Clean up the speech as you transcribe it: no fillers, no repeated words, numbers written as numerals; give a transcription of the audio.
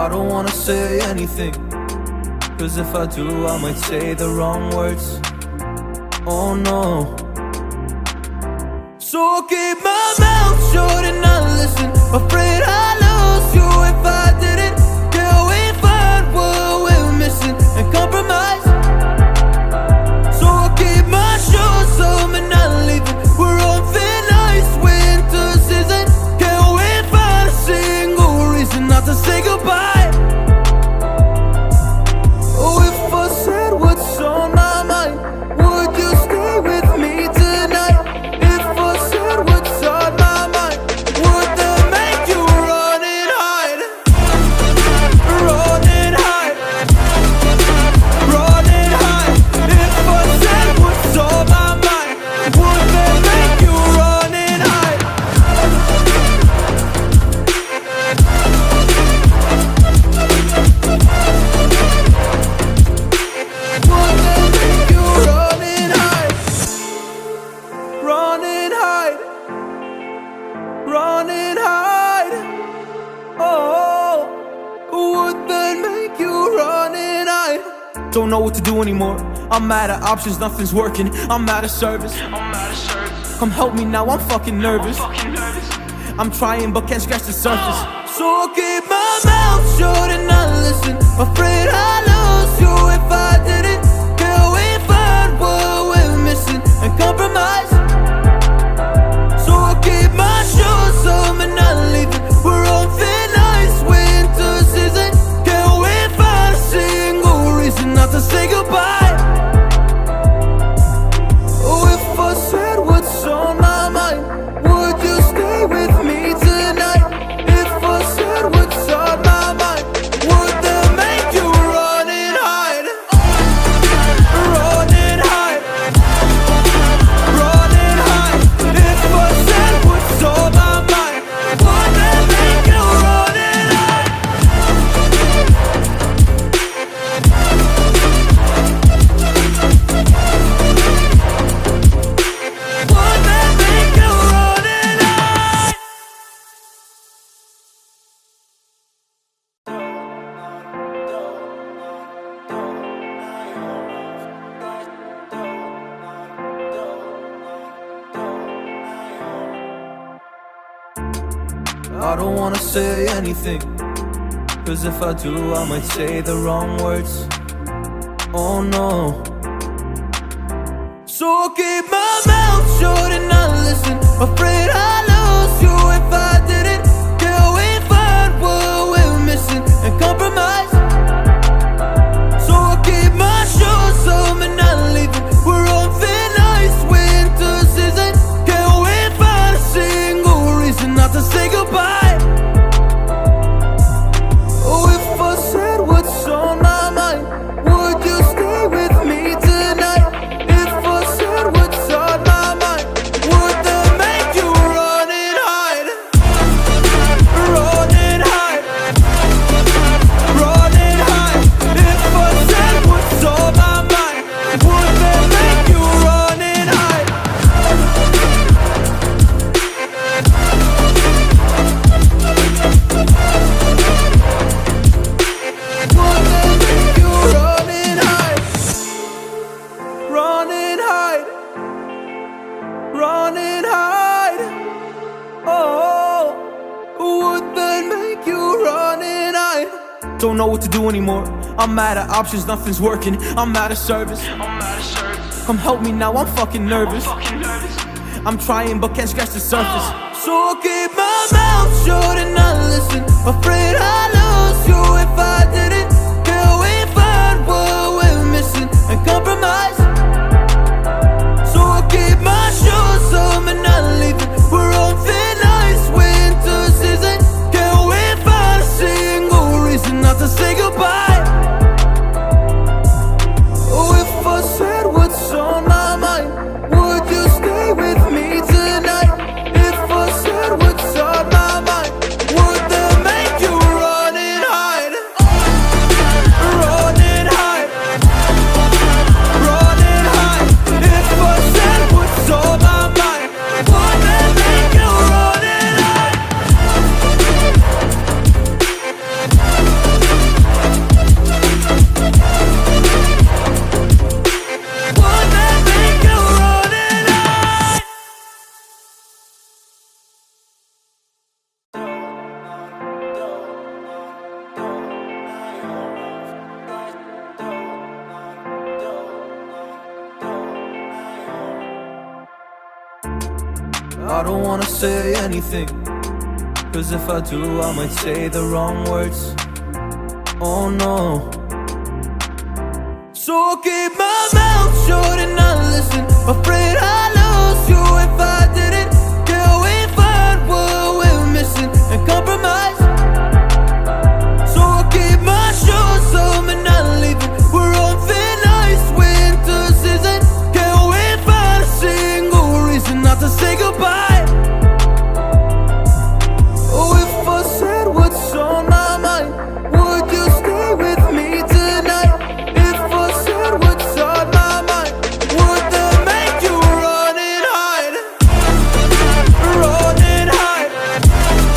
I don't wanna say anything, cause if I do I might say the wrong words. Oh no. So I'll keep my mouth shut and not listen, afraid I'd lose you if I didn't. Till we find what we're missing and compromise. So I'll keep my shoes on and not leaving. We're on thin ice, winter season. Can't we find a single reason not to say goodbye? Oh, if I said what's on my mind, would you stay with me tonight? If I said what's on my mind, would that make you run and hide? Run and hide. Run and hide. If I said what's on my mind, would that make you run and hide? Would that make you run and hide? Run and hide. Run and hide. Oh, would that make you run and hide? Don't know what to do anymore. I'm out of options, nothing's working. I'm out of service. Come help me now, I'm fucking nervous. I'm trying but can't scratch the surface. So I'll keep my mouth shut and not listen, afraid I'd lose you if I didn't. Till we find what we're missing and compromise. So I'll keep my shoes on and not leaving. We're on thin ice, winter season. Can't we find a single reason not to say goodbye? Oh, if I said what's on my mind, would you stay with me tonight? If I said what's on my mind, would that make you run and hide? Run and hide. Run and hide. If I said what's on my mind, would that make you run and hide? Would that make you run and hide? I don't wanna say anything, cause if I do I might say the wrong words. Oh no. So I'll keep my mouth shut and not listen, afraid I'd lose you if I didn't. Till we find what we're missing and compromise. So I'll keep my shoes on and not leaving. We're on thin ice, winter season. Can't we find a single reason not to say goodbye? Oh, if I said what's on my mind, would you stay with me tonight? If I said what's on my mind, would that make you run and hide? Run and hide. Run and hide. If I said what's on my mind, would that make you run and hide? Would that make you run and hide? Run and hide. Run and hide. Oh, would that make you run and hide? Don't know what to do anymore. I'm out of options, nothing's working. I'm out of service. Come help me now, I'm fucking nervous. I'm trying but can't scratch the surface. So I'll keep my mouth shut and not listen, afraid I'd lose you if I didn't. Till we find what we're missing and compromise. So I'll keep my shoes on and not leaving. We're on thin ice, winter season. Can't we find a single reason not to say goodbye? Oh, if I said what's on my mind, would you stay with me tonight? If I said what's on my mind, would that make you run and hide? I don't wanna say anything, cause if I do I might say the wrong words. Oh no. So I'll keep my mouth shut and not listen, afraid I'd lose you if I didn't. Till we find what we're missing and compromise. So I'll keep my shoes on and not leaving. We're on thin ice, winter season. Can't we find a single reason not to say goodbye?